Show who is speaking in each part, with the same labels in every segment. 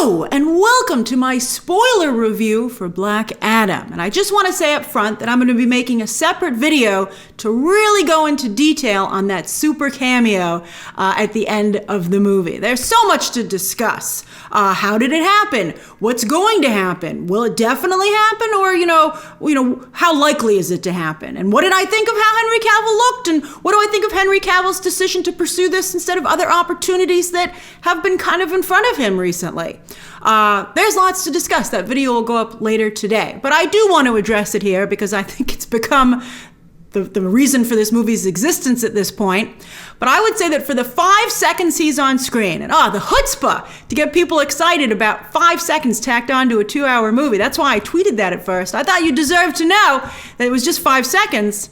Speaker 1: Hello, and welcome to my spoiler review for Black Adam. And I just want to say up front that I'm going to be making a separate video to really go into detail on that super cameo at the end of the movie. There's so much to discuss. How did it happen? What's going to happen? Will it definitely happen? Or, how likely is it to happen? And what did I think of how Henry Cavill looked? And what do I think of Henry Cavill's decision to pursue this instead of other opportunities that have been kind of in front of him recently? There's lots to discuss. That video will go up later today. But I do want to address it here because I think it's become the reason for this movie's existence at this point. But I would say that for the 5 seconds he's on screen, and the chutzpah to get people excited about 5 seconds tacked onto a 2-hour movie. That's why I tweeted that at first. I thought you deserved to know that it was just 5 seconds.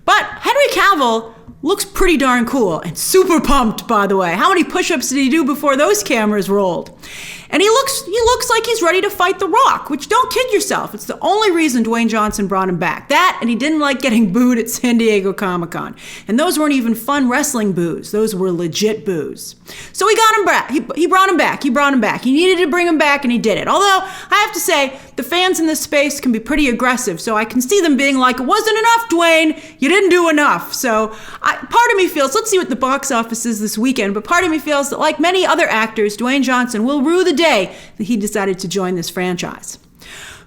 Speaker 1: But Henry Cavill looks pretty darn cool and super pumped, by the way. How many push-ups did he do before those cameras rolled? And he looks like he's ready to fight The Rock, which, don't kid yourself, it's the only reason Dwayne Johnson brought him back. That, and he didn't like getting booed at San Diego Comic-Con. And those weren't even fun wrestling boos. Those were legit boos. So he got him back. He brought him back. He brought him back. He needed to bring him back, and he did it. Although, I have to say, the fans in this space can be pretty aggressive, so I can see them being like, it wasn't enough, Dwayne. You didn't do enough. So part of me feels, let's see what the box office is this weekend, but part of me feels that like many other actors, Dwayne Johnson will rue the day that he decided to join this franchise.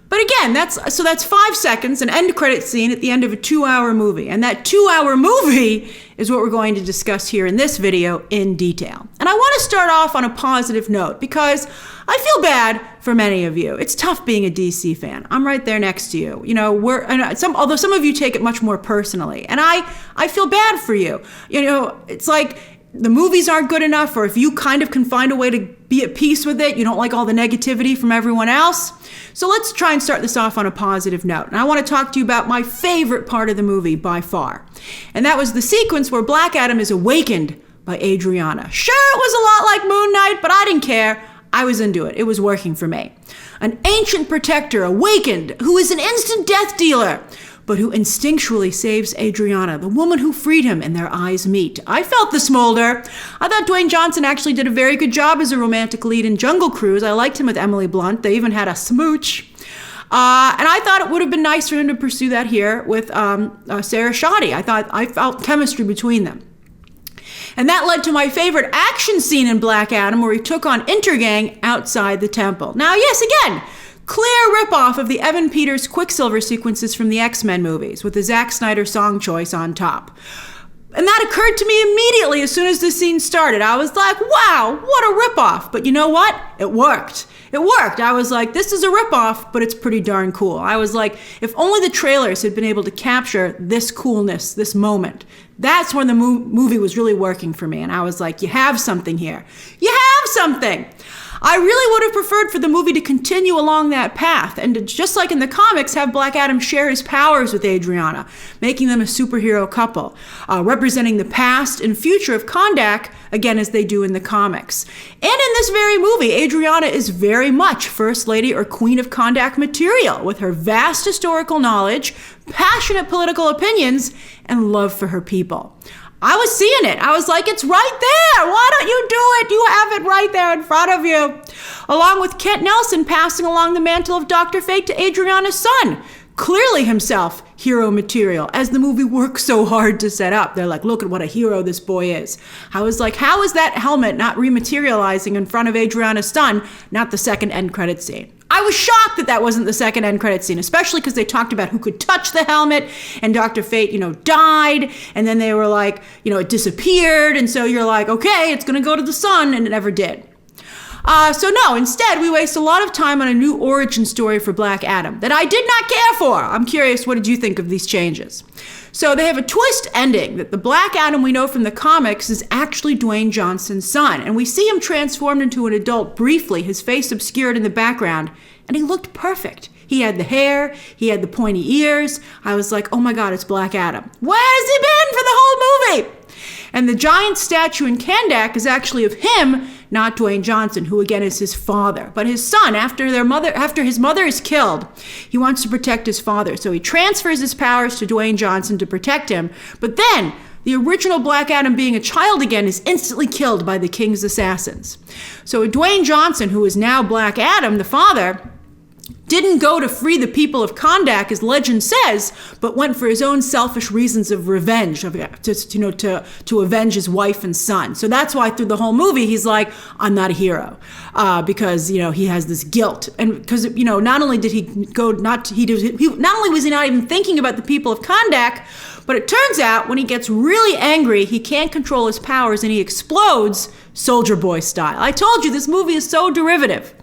Speaker 1: But again, that's 5 seconds, an end credit scene at the end of a 2-hour movie. And that 2-hour movie is what we're going to discuss here in this video in detail. And I want to start off on a positive note because I feel bad for many of you. It's tough being a DC fan. I'm right there next to you. Although some of you take it much more personally. And I feel bad for you. It's like the movies aren't good enough, or if you kind of can find a way to be at peace with it, you don't like all the negativity from everyone else. So let's try and start this off on a positive note. And I want to talk to you about my favorite part of the movie by far. And that was the sequence where Black Adam is awakened by Adrianna. Sure, it was a lot like Moon Knight, but I didn't care. I was into it. It was working for me. An ancient protector awakened who is an instant death dealer, but who instinctually saves Adrianna, the woman who freed him, and their eyes meet. I felt the smolder. I thought Dwayne Johnson actually did a very good job as a romantic lead in Jungle Cruise. I liked him with Emily Blunt. They even had a smooch. And I thought it would have been nice for him to pursue that here with Sarah Shoddy. I felt chemistry between them. And that led to my favorite action scene in Black Adam, where he took on Intergang outside the temple. Now, yes, again, clear ripoff of the Evan Peters Quicksilver sequences from the X-Men movies with the Zack Snyder song choice on top. And that occurred to me immediately as soon as the scene started. I was like, wow, what a ripoff. But you know what? It worked. It worked. I was like, this is a ripoff, but it's pretty darn cool. I was like, if only the trailers had been able to capture this coolness, this moment. That's when the movie was really working for me. And I was like, you have something here. You have something. I really would have preferred for the movie to continue along that path and to, just like in the comics, have Black Adam share his powers with Adrianna, making them a superhero couple, representing the past and future of Kahndaq, again, as they do in the comics. And in this very movie, Adrianna is very much First Lady or Queen of Kahndaq material, with her vast historical knowledge, passionate political opinions, and love for her people. I was seeing it. I was like, it's right there. Why don't you do it? You have it right there in front of you. Along with Kent Nelson passing along the mantle of Dr. Fate to Adrianna's son. Clearly himself hero material, as the movie works so hard to set up. They're like, look at what a hero this boy is. I was like, how is that helmet not rematerializing in front of Adrianna's son, not the second end credit scene? I was shocked that that wasn't the second end credit scene, especially because they talked about who could touch the helmet, and Dr. Fate, died, and then they were like, it disappeared, and so you're like, okay, it's gonna go to the sun, and it never did. So no, instead, we waste a lot of time on a new origin story for Black Adam that I did not care for. I'm curious, what did you think of these changes? So they have a twist ending that the Black Adam we know from the comics is actually Dwayne Johnson's son. And we see him transformed into an adult briefly, his face obscured in the background, and he looked perfect. He had the hair, he had the pointy ears. I was like, oh my God, it's Black Adam. Where has he been for the whole movie? And the giant statue in Kahndaq is actually of him, not Dwayne Johnson, who again is his father, but his son. After his mother is killed, he wants to protect his father. So he transfers his powers to Dwayne Johnson to protect him. But then the original Black Adam, being a child again, is instantly killed by the King's assassins. So Dwayne Johnson, who is now Black Adam, the father, didn't go to free the people of Kahndaq, as legend says, but went for his own selfish reasons of revenge, to avenge his wife and son. So that's why through the whole movie he's like, I'm not a hero, because he has this guilt, and because not only did he go not only was he not even thinking about the people of Kahndaq, but it turns out when he gets really angry, he can't control his powers and he explodes Soldier Boy style. I told you this movie is so derivative.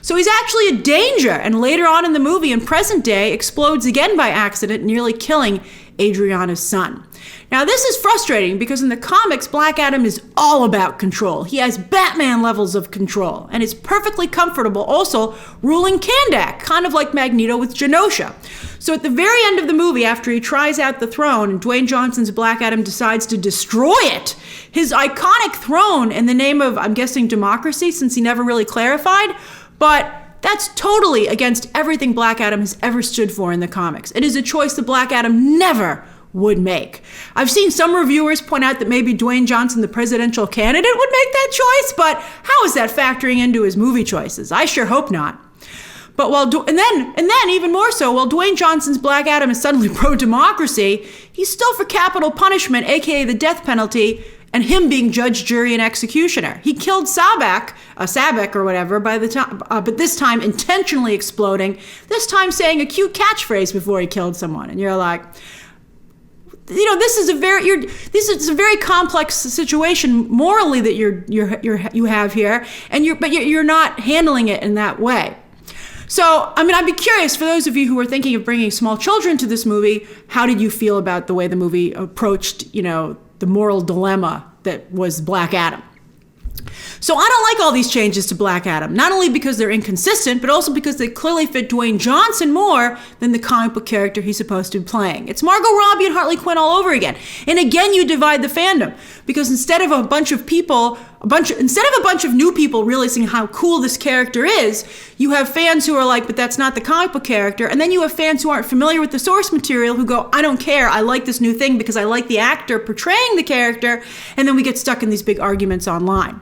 Speaker 1: So he's actually a danger, and later on in the movie, in present day, explodes again by accident, nearly killing Adrianna's son. Now this is frustrating because in the comics, Black Adam is all about control. He has Batman levels of control, and is perfectly comfortable also ruling Kahndaq, kind of like Magneto with Genosha. So at the very end of the movie, after he tries out the throne and Dwayne Johnson's Black Adam decides to destroy it, his iconic throne in the name of, I'm guessing, democracy, since he never really clarified, but that's totally against everything Black Adam has ever stood for in the comics. It is a choice that Black Adam never would make. I've seen some reviewers point out that maybe Dwayne Johnson, the presidential candidate, would make that choice, but how is that factoring into his movie choices? I sure hope not. But and then even more so, while Dwayne Johnson's Black Adam is suddenly pro-democracy, he's still for capital punishment, aka the death penalty, and him being judge, jury, and executioner. He killed Sabek or whatever, by the time, but this time intentionally exploding, this time saying a cute catchphrase before he killed someone. And you're like, this is a very complex situation morally that you have here, and you're not handling it in that way. So, I'd be curious, for those of you who are thinking of bringing small children to this movie, how did you feel about the way the movie approached, the moral dilemma that was Black Adam? So I don't like all these changes to Black Adam, not only because they're inconsistent, but also because they clearly fit Dwayne Johnson more than the comic book character he's supposed to be playing. It's Margot Robbie and Harley Quinn all over again. And again, you divide the fandom, because instead of a bunch of new people realizing how cool this character is, you have fans who are like, but that's not the comic book character. And then you have fans who aren't familiar with the source material who go, I don't care, I like this new thing because I like the actor portraying the character. And then we get stuck in these big arguments online.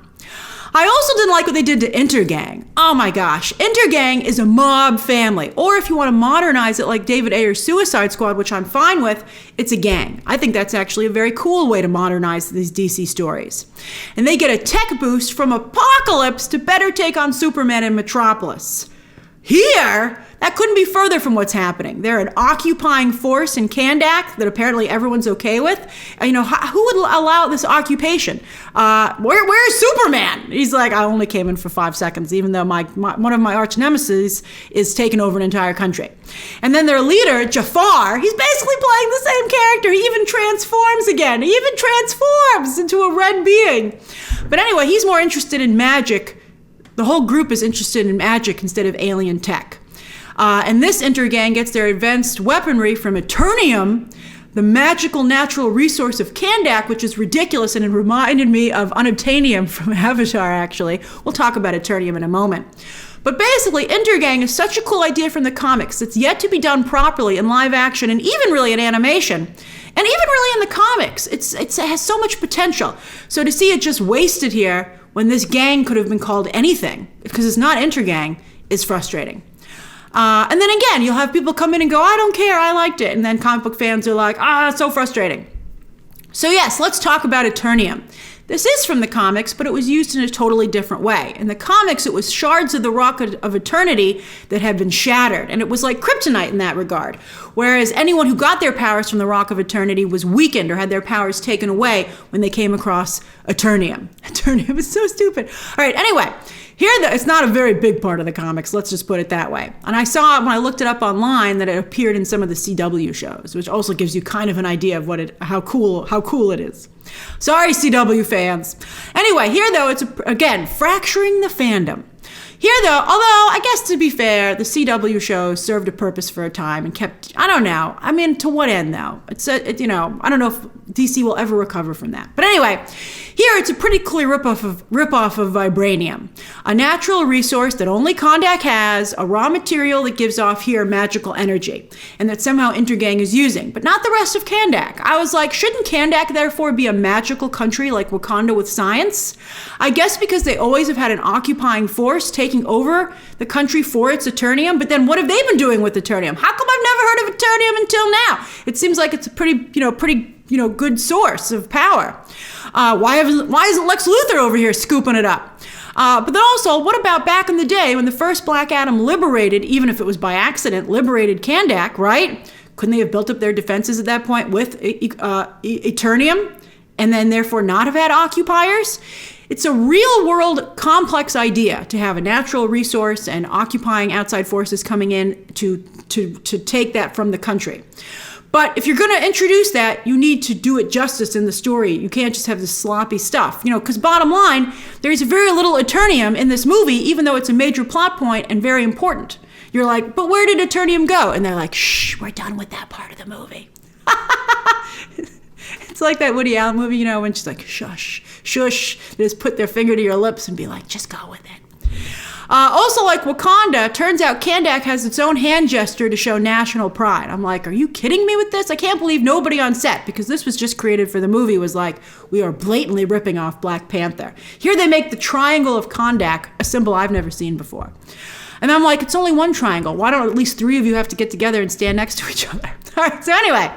Speaker 1: I also didn't like what they did to Intergang. Oh my gosh, Intergang is a mob family. Or if you want to modernize it like David Ayer's Suicide Squad, which I'm fine with, it's a gang. I think that's actually a very cool way to modernize these DC stories. And they get a tech boost from Apocalypse to better take on Superman in Metropolis. Here, that couldn't be further from what's happening. They're an occupying force in Kahndaq that apparently everyone's okay with. Who would allow this occupation? Where's Superman? He's like, I only came in for 5 seconds, even though one of my arch nemesis is taking over an entire country. And then their leader, Jafar, he's basically playing the same character. He even transforms again. He even transforms into a red being. But anyway, he's more interested in magic. The whole group is interested in magic instead of alien tech. And this Intergang gets their advanced weaponry from Eternium, the magical natural resource of Kahndaq, which is ridiculous, and it reminded me of unobtainium from Avatar, actually. We'll talk about Eternium in a moment. But basically, Intergang is such a cool idea from the comics. It's yet to be done properly in live action, and even really in animation, and even really in the comics. It has so much potential. So to see it just wasted here, when this gang could have been called anything, because it's not Intergang, is frustrating. And then again, you'll have people come in and go, I don't care, I liked it. And then comic book fans are like, it's so frustrating. So yes, let's talk about Eternium. This is from the comics, but it was used in a totally different way. In the comics, it was shards of the Rock of Eternity that had been shattered, and it was like kryptonite in that regard. Whereas anyone who got their powers from the Rock of Eternity was weakened or had their powers taken away when they came across Eternium. Eternium is so stupid. All right, anyway, here it's not a very big part of the comics, let's just put it that way. And I saw when I looked it up online that it appeared in some of the CW shows, which also gives you kind of an idea of how cool it is. Sorry, CW fans. Anyway, here though, it's again fracturing the fandom. Here, though, although I guess to be fair, the CW show served a purpose for a time and kept, I don't know. I mean, to what end, though? I don't know if DC will ever recover from that. But anyway, here it's a pretty clear ripoff of vibranium, a natural resource that only Kondak has, a raw material that gives off here magical energy, and that somehow Intergang is using, but not the rest of Kondak. I was like, shouldn't Kondak therefore be a magical country like Wakanda with science? I guess because they always have had an occupying force taking over the country for its Eternium, but then what have they been doing with Eternium? How come I've never heard of Eternium until now? It seems like it's a pretty good source of power. Why isn't Lex Luthor over here scooping it up? But then also, what about back in the day when the first Black Adam liberated, even if it was by accident, liberated Kondak, right? Couldn't they have built up their defenses at that point with Eternium and then therefore not have had occupiers? It's a real world complex idea to have a natural resource and occupying outside forces coming in to take that from the country. But if you're going to introduce that, you need to do it justice in the story. You can't just have this sloppy stuff, because bottom line, there's very little Eternium in this movie, even though it's a major plot point and very important. You're like, but where did Eternium go? And they're like, shh, we're done with that part of the movie. It's like that Woody Allen movie, when she's like, shush, shush. They just put their finger to your lips and be like, just go with it. Also, like Wakanda, turns out Kondak has its own hand gesture to show national pride. I'm like, are you kidding me with this? I can't believe nobody on set, because this was just created for the movie, was like, we are blatantly ripping off Black Panther. Here they make the triangle of Kondak, a symbol I've never seen before. And I'm like, it's only one triangle. Why don't at least three of you have to get together and stand next to each other? All right, so anyway.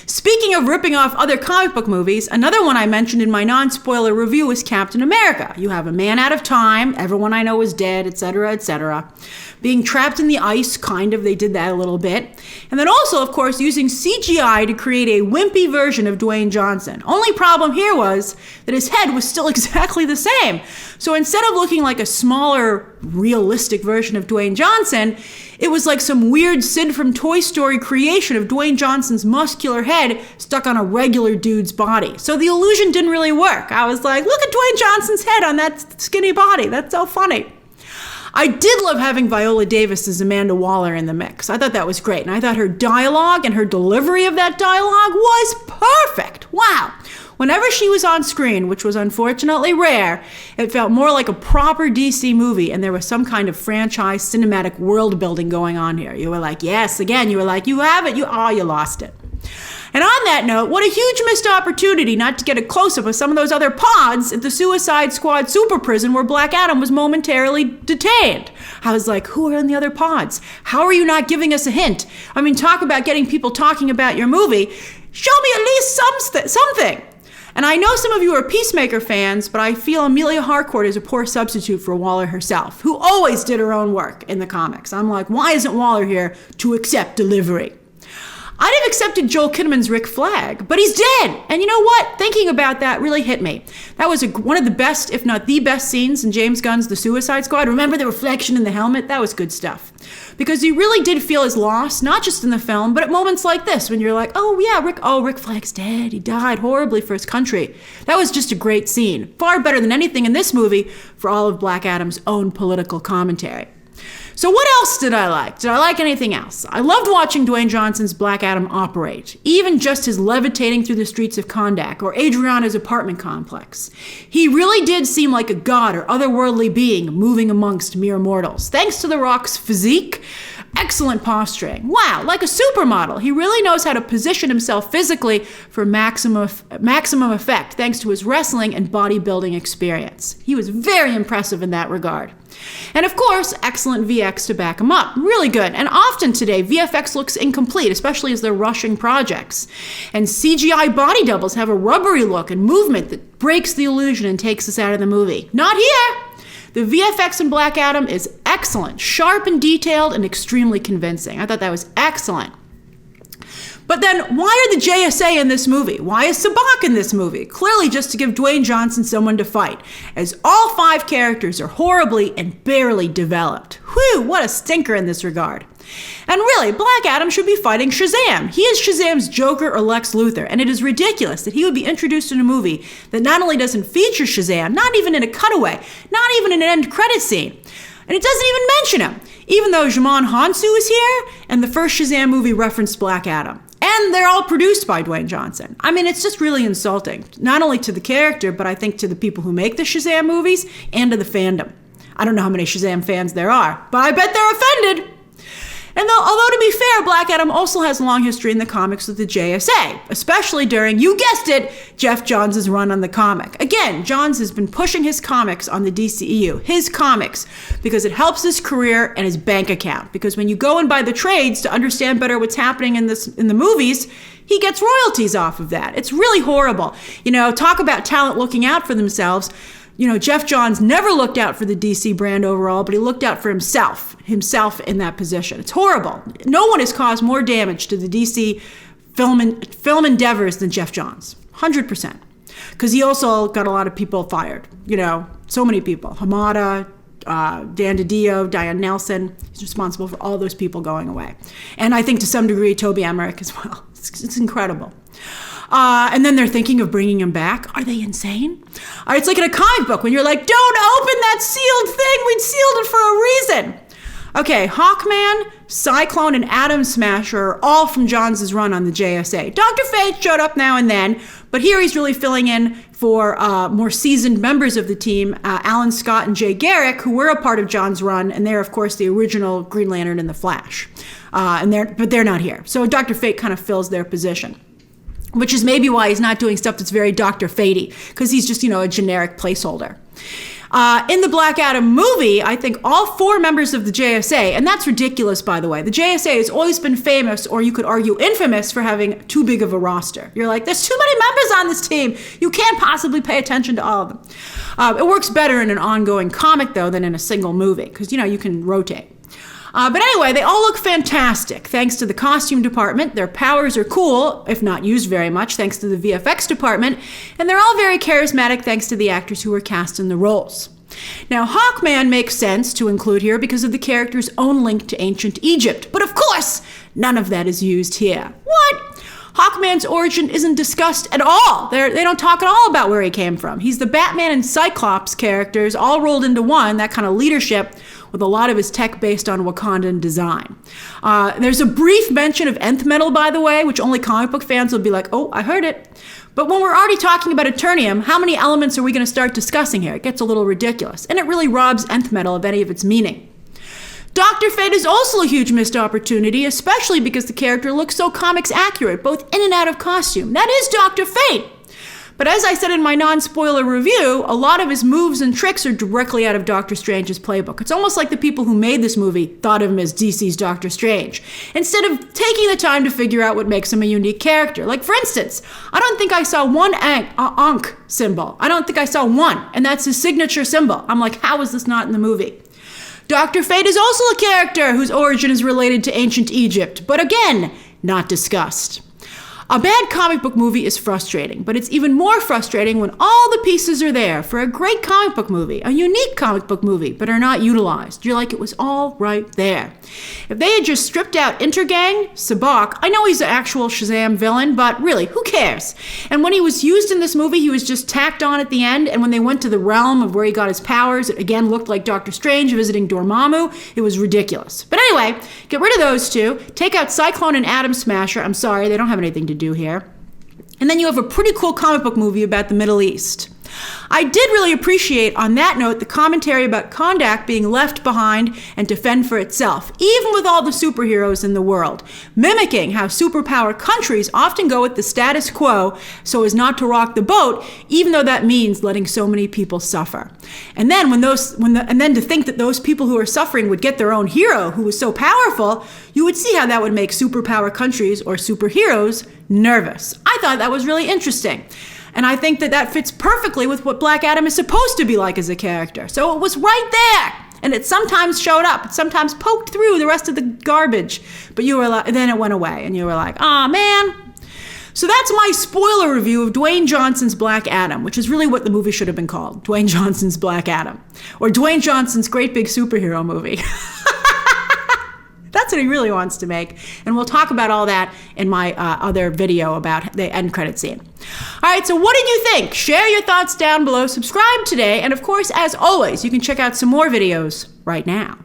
Speaker 1: Speaking of ripping off other comic book movies, another one I mentioned in my non-spoiler review is Captain America. You have a man out of time, everyone I know is dead, etc., etc. Being trapped in the ice, kind of, they did that a little bit. And then also, of course, using CGI to create a wimpy version of Dwayne Johnson. Only problem here was that his head was still exactly the same. So instead of looking like a smaller, realistic version of Dwayne Johnson, it was like some weird Sid from Toy Story creation of Dwayne Johnson's muscular head stuck on a regular dude's body. So the illusion didn't really work. I was like, look at Dwayne Johnson's head on that skinny body. That's so funny. I did love having Viola Davis as Amanda Waller in the mix. I thought that was great. And I thought her dialogue and her delivery of that dialogue was perfect. Wow. Whenever she was on screen, which was unfortunately rare, it felt more like a proper DC movie, and there was some kind of franchise cinematic world building going on here. You were like, yes, again, you were like, you have it, you lost it. And on that note, what a huge missed opportunity not to get a close-up of some of those other pods at the Suicide Squad super prison where Black Adam was momentarily detained. I was like, who are in the other pods? How are you not giving us a hint? I mean, talk about getting people talking about your movie. Show me at least something. And I know some of you are Peacemaker fans, but I feel Amelia Harcourt is a poor substitute for Waller herself, who always did her own work in the comics. I'm like, why isn't Waller here to accept delivery? I'd have accepted Joel Kinnaman's Rick Flag, but he's dead. And you know what? Thinking about that really hit me. That was one of the best, if not the best scenes in James Gunn's The Suicide Squad. Remember the reflection in the helmet? That was good stuff. Because you really did feel his loss, not just in the film, but at moments like this, when you're like, oh yeah, Rick Flag's dead. He died horribly for his country. That was just a great scene. Far better than anything in this movie for all of Black Adam's own political commentary. So what else did I like? Did I like anything else? I loved watching Dwayne Johnson's Black Adam operate, even just his levitating through the streets of Kondak or Adrianna's apartment complex. He really did seem like a god or otherworldly being moving amongst mere mortals. Thanks to The Rock's physique, excellent posturing. Wow, like a supermodel. He really knows how to position himself physically for maximum effect, thanks to his wrestling and bodybuilding experience. He was very impressive in that regard. And of course, excellent VX to back him up. Really good. And often today, VFX looks incomplete, especially as they're rushing projects. And CGI body doubles have a rubbery look and movement that breaks the illusion and takes us out of the movie. Not here! The VFX in Black Adam is excellent, sharp and detailed, and extremely convincing. I thought that was excellent. But then, why are the JSA in this movie? Why is Sabak in this movie? Clearly just to give Dwayne Johnson someone to fight, as all 5 characters are horribly and barely developed. Whew, what a stinker in this regard. And really, Black Adam should be fighting Shazam. He is Shazam's Joker or Lex Luthor, and it is ridiculous that he would be introduced in a movie that not only doesn't feature Shazam, not even in a cutaway, not even in an end credit scene, and it doesn't even mention him, even though Djimon Hounsou is here, and the first Shazam movie referenced Black Adam. And they're all produced by Dwayne Johnson. I mean, it's just really insulting, not only to the character, but I think to the people who make the Shazam movies and to the fandom. I don't know how many Shazam fans there are, but I bet they're offended. And although to be fair, Black Adam also has a long history in the comics with the JSA, especially during, you guessed it, Geoff Johns' run on the comic. Again, Johns has been pushing his comics on the DCEU, his comics, because it helps his career and his bank account. Because when you go and buy the trades to understand better what's happening in the movies, he gets royalties off of that. It's really horrible. You know, talk about talent looking out for themselves. You know, Geoff Johns never looked out for the DC brand overall, but he looked out for himself in that position. It's horrible. No one has caused more damage to the DC film endeavors than Geoff Johns, 100%. Because he also got a lot of people fired, you know, so many people. Hamada, Dan DiDio, Diane Nelson. He's responsible for all those people going away. And I think to some degree, Toby Emmerich as well. It's incredible. And then they're thinking of bringing him back. Are they insane? It's like in a comic book when you're like, don't open that sealed thing. We sealed it for a reason. Okay, Hawkman, Cyclone, and Atom Smasher are all from Johns' run on the JSA. Dr. Fate showed up now and then, but here he's really filling in for more seasoned members of the team, Alan Scott and Jay Garrick, who were a part of Johns' run, and they're, of course, the original Green Lantern and the Flash. But they're not here. So Dr. Fate kind of fills their position, which is maybe why he's not doing stuff that's very Dr. Fatey, because he's just, you know, a generic placeholder. In the Black Adam movie, I think all 4 members of the JSA, and that's ridiculous, by the way. The JSA has always been famous, or you could argue infamous, for having too big of a roster. You're like, there's too many members on this team. You can't possibly pay attention to all of them. It works better in an ongoing comic, though, than in a single movie, because, you know, you can rotate. But anyway, they all look fantastic, thanks to the costume department. Their powers are cool, if not used very much, thanks to the VFX department. And they're all very charismatic, thanks to the actors who were cast in the roles. Now, Hawkman makes sense to include here because of the character's own link to ancient Egypt. But of course, none of that is used here. What? Hawkman's origin isn't discussed at all. They don't talk at all about where he came from. He's the Batman and Cyclops characters all rolled into one, that kind of leadership, with a lot of his tech based on Wakandan design. There's a brief mention of nth metal, by the way, which only comic book fans will be like, oh, I heard it. But when we're already talking about Eternium, how many elements are we going to start discussing here? It gets a little ridiculous, and it really robs nth metal of any of its meaning. Dr. Fate is also a huge missed opportunity, especially because the character looks so comics accurate, both in and out of costume. That is Dr. Fate. But as I said in my non-spoiler review, a lot of his moves and tricks are directly out of Doctor Strange's playbook. It's almost like the people who made this movie thought of him as DC's Doctor Strange, instead of taking the time to figure out what makes him a unique character. Like, for instance, I don't think I saw one Ankh symbol. I don't think I saw one, and that's his signature symbol. I'm like, how is this not in the movie? Dr. Fate is also a character whose origin is related to ancient Egypt, but again, not discussed. A bad comic book movie is frustrating, but it's even more frustrating when all the pieces are there for a great comic book movie, a unique comic book movie, but are not utilized. You're like, it was all right there. If they had just stripped out Intergang, Sabak, I know he's an actual Shazam villain, but really, who cares? And when he was used in this movie, he was just tacked on at the end, and when they went to the realm of where he got his powers, it again looked like Doctor Strange visiting Dormammu. It was ridiculous. But anyway, get rid of those two, take out Cyclone and Atom Smasher. I'm sorry, they don't have anything to do here. And then you have a pretty cool comic book movie about the Middle East. I did really appreciate, on that note, the commentary about Kondak being left behind and to fend for itself, even with all the superheroes in the world, mimicking how superpower countries often go with the status quo so as not to rock the boat, even though that means letting so many people suffer. And then to think that those people who are suffering would get their own hero who was so powerful, you would see how that would make superpower countries or superheroes nervous. I thought that was really interesting. And I think that that fits perfectly with what Black Adam is supposed to be like as a character. So it was right there. And it sometimes showed up. It sometimes poked through the rest of the garbage. But you were like, then it went away. And you were like, aw, man. So that's my spoiler review of Dwayne Johnson's Black Adam, which is really what the movie should have been called. Dwayne Johnson's Black Adam. Or Dwayne Johnson's Great Big Superhero Movie. That's what he really wants to make. And we'll talk about all that in my other video about the end credit scene. All right, so what did you think? Share your thoughts down below. Subscribe today. And of course, as always, you can check out some more videos right now.